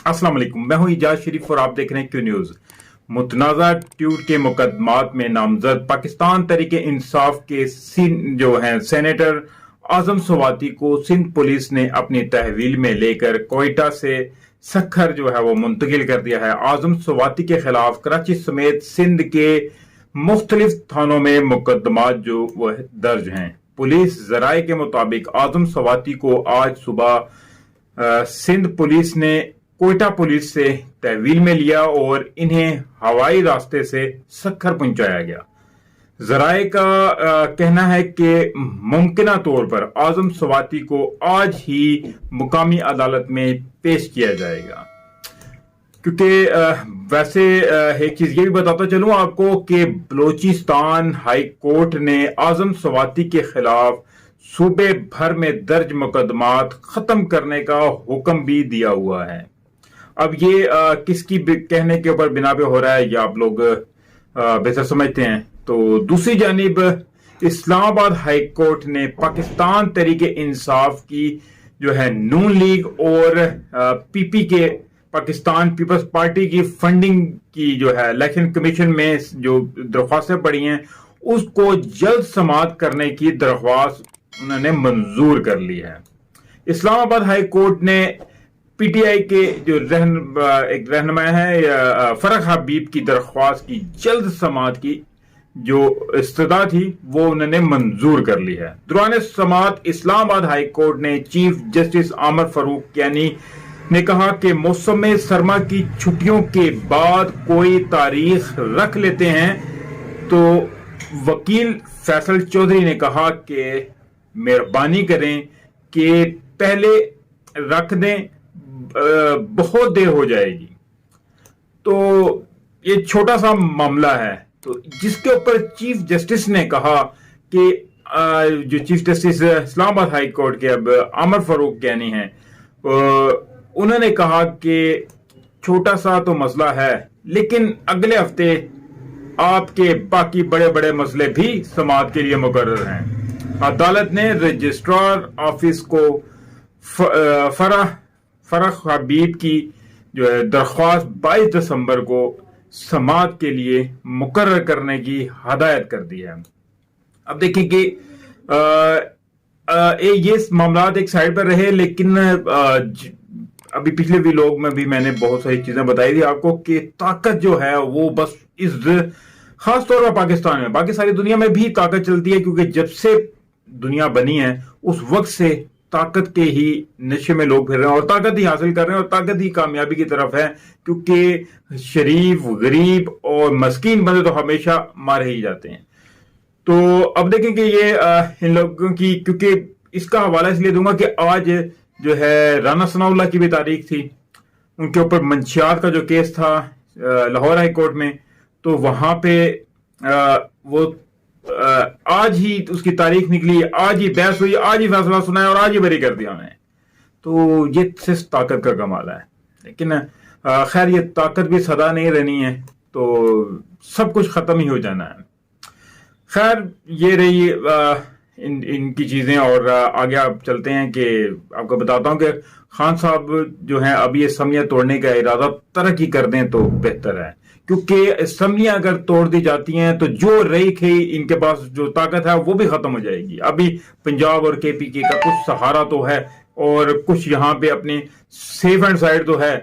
अस्सलाम वालेकुम, मैं हूं इजाज शरीफ और आप देख रहे हैं क्यू न्यूज। मुतनाज़ा ट्वीट के मुकदमात में नामजद पाकिस्तान तहरीक इंसाफ के जो हैं सेनेटर आजम स्वाति को सिंध पुलिस ने अपनी तहवील में लेकर कोयटा से सखर जो है वो मुंतकिल कर दिया है। आजम स्वाति के खिलाफ कराची समेत सिंध के मुख्तलिफ थानों में मुकदमात जो वह दर्ज हैं। पुलिस जराये के मुताबिक आजम स्वाति को आज सुबह सिंध पुलिस ने कोयटा पुलिस से तहवील में लिया और इन्हें हवाई रास्ते से सखर पहुंचाया गया। जराये का कहना है कि मुमकिना तौर पर आजम स्वाति को आज ही मुकामी अदालत में पेश किया जाएगा। क्योंकि वैसे एक चीज ये भी बताता चलूं आपको कि बलोचिस्तान हाई कोर्ट ने आजम स्वाति के खिलाफ सूबे भर में दर्ज मुकदमात खत्म करने का हुक्म भी दिया हुआ है। अब ये किसकी कहने के ऊपर बिना पे हो रहा है, ये आप लोग बेहतर समझते हैं। तो दूसरी जानिब इस्लामाबाद हाई कोर्ट ने पाकिस्तान तहरीक इंसाफ की जो है नून लीग और पीपी के पाकिस्तान पीपल्स पार्टी की फंडिंग की जो है इलेक्शन कमीशन में जो दरख्वास्तें पड़ी हैं उसको जल्द समाअत करने की दरख्वास्त उन्होंने मंजूर कर ली है। इस्लामाबाद हाई कोर्ट ने पीटीआई के जो एक रहनुमा है फरख हबीब की दरख्वास्त की जल्द समाअत की जो इस्तदा थी वो उन्होंने मंजूर कर ली है। दौरान समाअत इस्लामाबाद हाई कोर्ट ने चीफ जस्टिस आमर फारूक यानी ने कहा कि मौसम सरमा की छुट्टियों के बाद कोई तारीख रख लेते हैं। तो वकील फैसल चौधरी ने कहा कि मेहरबानी करें कि पहले रख दें, बहुत देर हो जाएगी। तो ये छोटा सा मामला है, तो जिसके ऊपर चीफ जस्टिस ने कहा कि जो chief justice Islamabad high court के अब आमर फारूक यानी हैं, उन्होंने कहा कि छोटा सा तो मसला है लेकिन अगले हफ्ते आपके बाकी बड़े बड़े मसले भी समाअत के लिए मुकर्रर हैं। अदालत ने रजिस्ट्रार ऑफिस को फरख हबीब की जो है दरख्वास्त 22 दिसंबर को समाअत के लिए मुकर्रर करने की हदायत कर दी है। अब देखिए कि ये मामला एक साइड पर रहे, लेकिन अभी पिछले व्लॉग में भी मैंने बहुत सारी चीजें बताई थी आपको कि ताकत जो है वो बस इस खास तौर पर पाकिस्तान में, बाकी सारी दुनिया में भी ताकत चलती है, क्योंकि जब से दुनिया बनी है उस वक्त से ताकत के ही नशे में लोग फिर रहे हैं और ताकत ही हासिल कर रहे हैं और ताकत ही कामयाबी की तरफ है। क्योंकि शरीफ, गरीब और मस्कीन बंदे तो हमेशा मारे ही जाते हैं। तो अब देखें कि ये इन लोगों की, क्योंकि इसका हवाला इसलिए दूंगा कि आज जो है राना सनाउल्लाह की भी तारीख थी, उनके ऊपर मंशियात का जो केस था लाहौर हाई कोर्ट में, तो वहां पे वो आज ही उसकी तारीख निकली, आज ही बहस हुई, आज ही फैसला सुनाया और आज ही बरी कर दिया उन्हें। तो ये सिर्फ ताकत का कमाल है, लेकिन खैर ये ताकत भी सदा नहीं रहनी है, तो सब कुछ खत्म ही हो जाना है। खैर ये रही इनकी चीजें, और आगे आप चलते हैं कि आपको बताता हूं कि खान साहब जो हैं अब ये असम्बलियां तोड़ने का इरादा तरक्की कर दें तो बेहतर है, क्योंकि असम्बलियां अगर तोड़ दी जाती हैं तो जो रही थी इनके पास जो ताकत है वो भी खत्म हो जाएगी। अभी पंजाब और केपीके का कुछ सहारा तो है और कुछ यहाँ पे अपने सेफ एंड साइड तो है।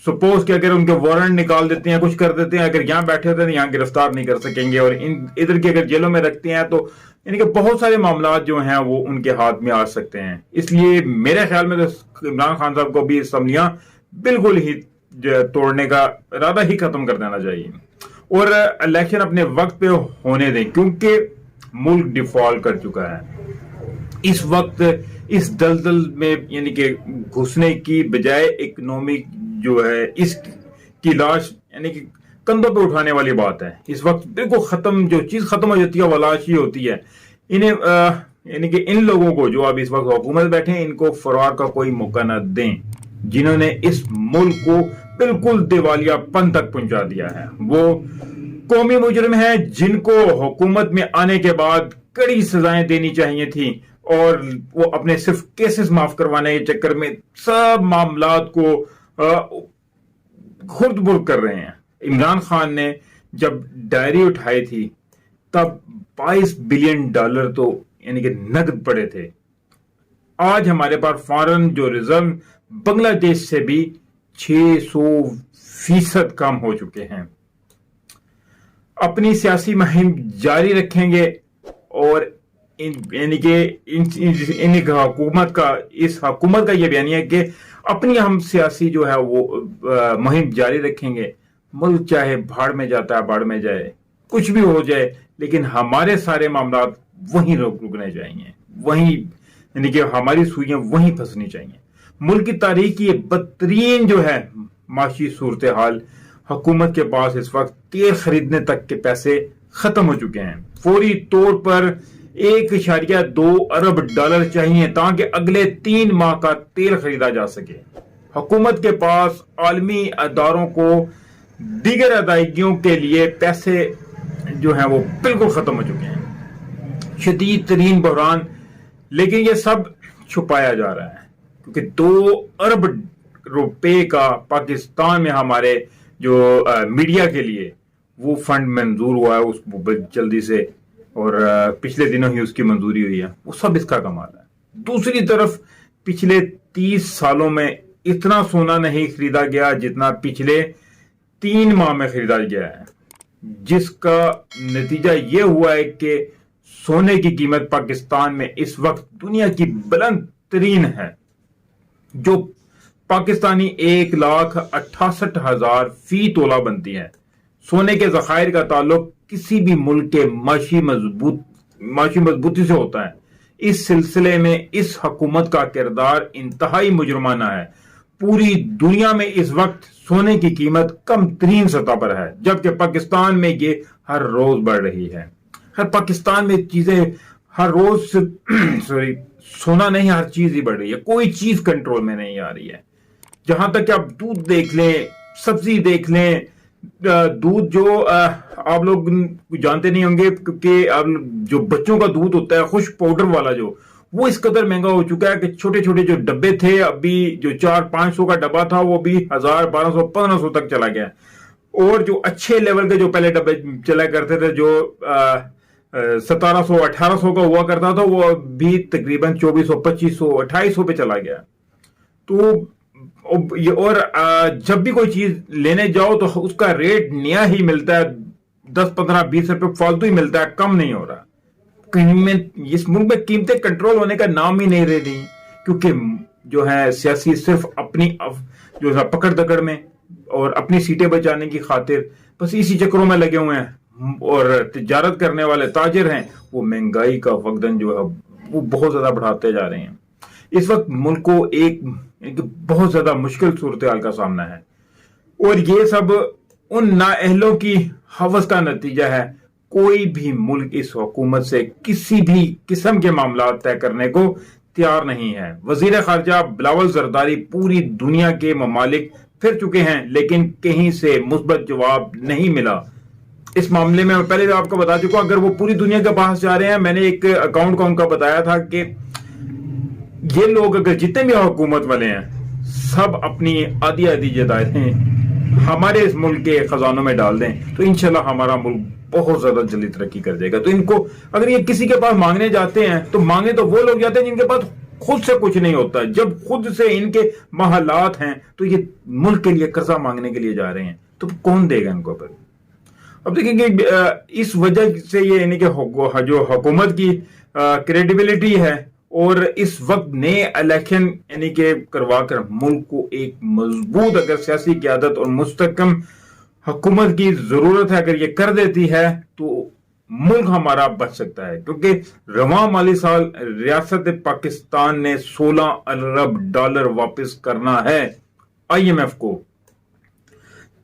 सपोज कि अगर उनके वारंट निकाल देते हैं, कुछ कर देते हैं, अगर यहाँ बैठे होते हैं तो यहाँ गिरफ्तार नहीं कर सकेंगे, और इधर की अगर जेलों में रखते हैं तो इनके बहुत सारे मामला जो हैं वो उनके हाथ में आ सकते हैं। इसलिए मेरे ख्याल में तो इमरान खान साहब को भी असम्बलियां बिल्कुल ही तोड़ने का इरादा ही खत्म कर देना चाहिए और इलेक्शन अपने वक्त पे होने दें, क्योंकि मुल्क डिफॉल्ट कर चुका है। इस वक्त इस दलदल में यानी कि घुसने की बजाय इकोनॉमिक जो है इसकी लाश यानी कि कंधों पे उठाने वाली बात है। इस वक्त बिल्कुल खत्म, जो चीज खत्म हो जाती है वो लाश ही होती है। इन्हें यानी कि इन लोगों को जो अब इस वक्त हुकूमत बैठे हैं, इनको फरार का कोई मौका न दें, जिन्होंने इस मुल्क को बिल्कुल दिवालियापन तक पहुंचा दिया है। वो कौमी मुजरिम हैं जिनको हुकूमत में आने के बाद कड़ी सजाएं देनी चाहिए थी, और वो अपने सिर्फ केसेस माफ करवाने के चक्कर में सब मामलात को خرد برد کر رہے ہیں. عمران خان نے جب ڈائری اٹھائی تھی تب $22 بلین تو یعنی کہ نقد پڑے تھے. آج ہمارے پاس فارن جو ریزرو بنگلہ دیش سے بھی 600% کم ہو چکے ہیں. اپنی سیاسی مہم جاری رکھیں گے اور یعنی کہ ان حکومت کا یہ بیانیہ ہے کہ اپنی ہم سیاسی جو ہے وہ مہم جاری رکھیں گے. ملک چاہے بھاڑ میں جاتا ہے بھاڑ میں جائے, کچھ بھی ہو جائے, لیکن ہمارے سارے معاملات وہیں رکنے چاہیے, وہیں یعنی کہ ہماری سوئیاں وہیں پھنسنی چاہیے. ملک کی تاریخ کی یہ بدترین جو ہے معاشی صورتحال, حکومت کے پاس اس وقت تیل خریدنے تک کے پیسے ختم ہو چکے ہیں. فوری طور پر $1.2 ارب چاہیے تاکہ اگلے 3 ماہ کا تیل خریدا جا سکے. حکومت کے پاس عالمی اداروں کو دیگر ادائیگیوں کے لیے پیسے جو ہیں وہ بالکل ختم ہو چکے ہیں. شدید ترین بحران, لیکن یہ سب چھپایا جا رہا ہے کیونکہ $2 ارب کا پاکستان میں ہمارے جو میڈیا کے لیے وہ فنڈ منظور ہوا ہے اس جلدی سے, اور پچھلے دنوں ہی اس کی منظوری ہوئی ہے. وہ سب اس کا کمال ہے. دوسری طرف پچھلے 30 سالوں میں اتنا سونا نہیں خریدا گیا جتنا پچھلے 3 ماہ میں خریدا گیا ہے, جس کا نتیجہ یہ ہوا ہے کہ سونے کی قیمت پاکستان میں اس وقت دنیا کی بلند ترین ہے, جو پاکستانی 1,68,000 فی تولہ بنتی ہے. سونے کے ذخائر کا تعلق کسی بھی ملک کے معاشی مضبوطی سے ہوتا ہے. اس سلسلے میں اس حکومت کا کردار انتہائی مجرمانہ ہے. پوری دنیا میں اس وقت سونے کی قیمت کم ترین سطح پر ہے, جبکہ پاکستان میں یہ ہر روز بڑھ رہی ہے. پاکستان میں چیزیں ہر روز سونا نہیں, ہر چیز ہی بڑھ رہی ہے. کوئی چیز کنٹرول میں نہیں آ رہی ہے. جہاں تک کہ آپ دودھ دیکھ لیں, سبزی دیکھ لیں, دودھ جو آپ لوگ جانتے نہیں ہوں گے کیونکہ جو بچوں کا دودھ ہوتا ہے خشک پاؤڈر والا وہ اس قدر مہنگا ہو چکا ہے کہ چھوٹے چھوٹے جو ڈبے تھے, ابھی جو 400-500 کا ڈبہ تھا وہ بھی 1000, 1200, 1500 تک چلا گیا. اور جو اچھے لیول کے جو پہلے ڈبے چلا کرتے تھے جو 1700, 1800 کا ہوا کرتا تھا, وہ بھی تقریباً 2400, 2500, 2800 پہ چلا گیا. تو اور جب بھی کوئی چیز لینے جاؤ تو اس کا ریٹ نیا ہی ملتا ہے, 10, 15, 20 روپے فالتو ہی ملتا ہے, کم نہیں ہو رہا. اس ملک میں قیمتیں کنٹرول ہونے کا نام ہی نہیں رہی, کیونکہ جو ہے سیاسی صرف اپنی جو ہے پکڑ دکڑ میں اور اپنی سیٹیں بچانے کی خاطر بس اسی چکروں میں لگے ہوئے ہیں. اور تجارت کرنے والے تاجر ہیں وہ مہنگائی کا فقدان جو ہے وہ بہت زیادہ بڑھاتے جا رہے ہیں. اس وقت ملک کو ایک بہت زیادہ مشکل صورتحال کا سامنا ہے, اور یہ سب ان نااہلوں کی ہوس کا نتیجہ ہے. کوئی بھی ملک اس حکومت سے کسی بھی قسم کے معاملات طے کرنے کو تیار نہیں ہے. وزیر خارجہ بلاول زرداری پوری دنیا کے ممالک پھر چکے ہیں, لیکن کہیں سے مثبت جواب نہیں ملا. اس معاملے میں پہلے آپ کو بتا چکا, اگر وہ پوری دنیا کے پاس جا رہے ہیں, میں نے ایک اکاؤنٹ کا ان کا بتایا تھا کہ یہ لوگ اگر جتنے بھی حکومت والے ہیں سب اپنی آدھی جائیدادیں ہمارے اس ملک کے خزانوں میں ڈال دیں تو انشاءاللہ ہمارا ملک بہت زیادہ جلدی ترقی کر جائے گا. تو ان کو اگر یہ کسی کے پاس مانگنے جاتے ہیں تو مانگنے تو وہ لوگ جاتے ہیں جن کے پاس خود سے کچھ نہیں ہوتا. جب خود سے ان کے محلات ہیں تو یہ ملک کے لیے قرضہ مانگنے کے لیے جا رہے ہیں, تو کون دے گا ان کو؟ اب دیکھیں کہ اس وجہ سے یہ یعنی کہ جو حکومت کی کریڈیبلٹی ہے, اور اس وقت نئے الیکشن یعنی کہ کروا کر ملک کو ایک مضبوط اگر سیاسی قیادت اور مستحکم حکومت کی ضرورت ہے, اگر یہ کر دیتی ہے تو ملک ہمارا بچ سکتا ہے. کیونکہ رواں مالی سال ریاست پاکستان نے $16 ارب واپس کرنا ہے IMF کو.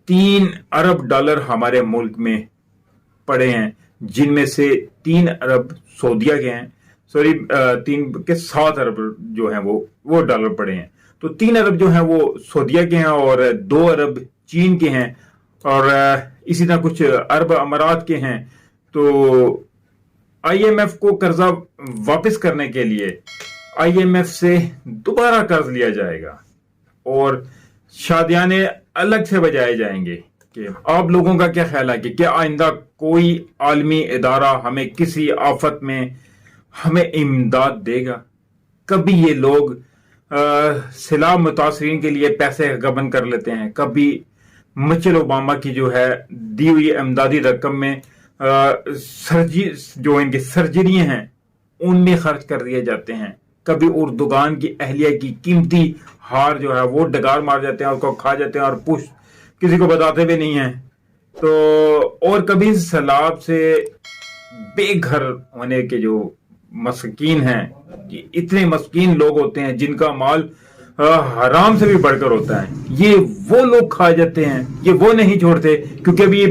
$3 ارب ہمارے ملک میں پڑے ہیں, جن میں سے 3 ارب سعودیہ کے ہیں, 7 ارب جو ہیں وہ ڈالر پڑے ہیں. تو 3 ارب جو ہیں وہ سعودیہ کے ہیں اور 2 ارب چین کے ہیں, اور اسی طرح کچھ عرب امارات کے ہیں. تو IMF کو قرضہ واپس کرنے کے لیے IMF سے دوبارہ قرض لیا جائے گا, اور शादियाने अलग से बजाए जाएंगे। कि आप लोगों का क्या ख्याल है कि क्या आइंदा कोई आलमी इदारा हमें किसी आफत में हमें इमदाद देगा? कभी ये लोग सिला मुतासरीन के लिए पैसे गबन कर लेते हैं, कभी मिशेल ओबामा की जो है दी हुई इमदादी रकम में जो इनकी सर्जरियां हैं उनमें खर्च कर दिए जाते हैं, कभी उर्दुगान की अहलिया की कीमती हार जो है वो डगार मार जाते हैं, उसको खा जाते हैं और पुश किसी को बताते भी नहीं हैं। तो और कभी सैलाब से बेघर होने के जो मस्कीन हैं, इतने मस्कीन लोग होते हैं जिनका माल हराम से भी बढ़कर होता है, ये वो लोग खा जाते हैं, ये वो नहीं छोड़ते। क्योंकि अभी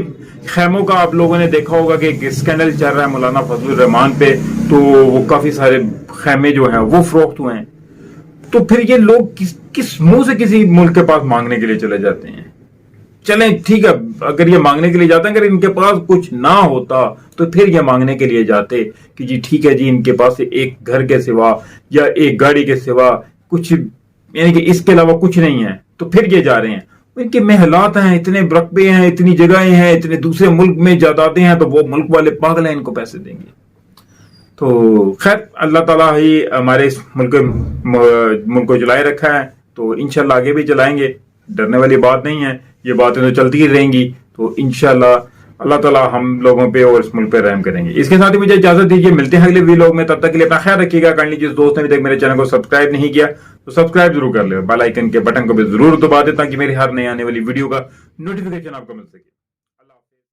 खैमों का आप लोगों ने देखा होगा कि एक स्कैंडल चल रहा है मौलाना फजलुर रहमान पे, तो वो काफी सारे खैमे जो हैं वो फरोख्त हुए हैं। तो फिर ये लोग किस मुंह से किसी मुल्क के पास मांगने के लिए चले जाते हैं? चलें ठीक है, अगर ये मांगने के लिए जाते हैं, अगर इनके पास कुछ ना होता तो फिर ये मांगने के लिए जाते कि जी ठीक है जी, इनके पास एक घर के सिवा या एक गाड़ी के सिवा कुछ, यानी कि इसके अलावा कुछ नहीं है, तो फिर ये जा रहे हैं। इनके महलात हैं, इतने रकबे हैं, इतनी जगहें हैं, इतने दूसरे मुल्क में जायदादें हैं, तो वो मुल्क वाले पागल हैं, इनको पैसे देंगे। तो खैर अल्लाह ताला ही हमारे इस मुल्क को चलाए रखा है, तो इंशाल्लाह आगे भी चलाएंगे, डरने वाली बात नहीं है, ये बातें तो चलती ही रहेंगी। तो इंशाल्लाह अल्लाह ताला हम लोगों पे और इस मुल्क पे रहम करेंगे। इसके साथ ही मुझे इजाजत दीजिए, मिलते हैं अगले वीडियो में, तब तक के लिए अपना ख्याल रखिएगा। काइंडली जिस दोस्त ने अभी तक मेरे चैनल को सब्सक्राइब नहीं किया तो सब्सक्राइब जरूर कर ले, बेल आइकन के बटन को भी जरूर दबा दे ताकि मेरी हर नई आने वाली वीडियो का नोटिफिकेशन आपको मिल सके।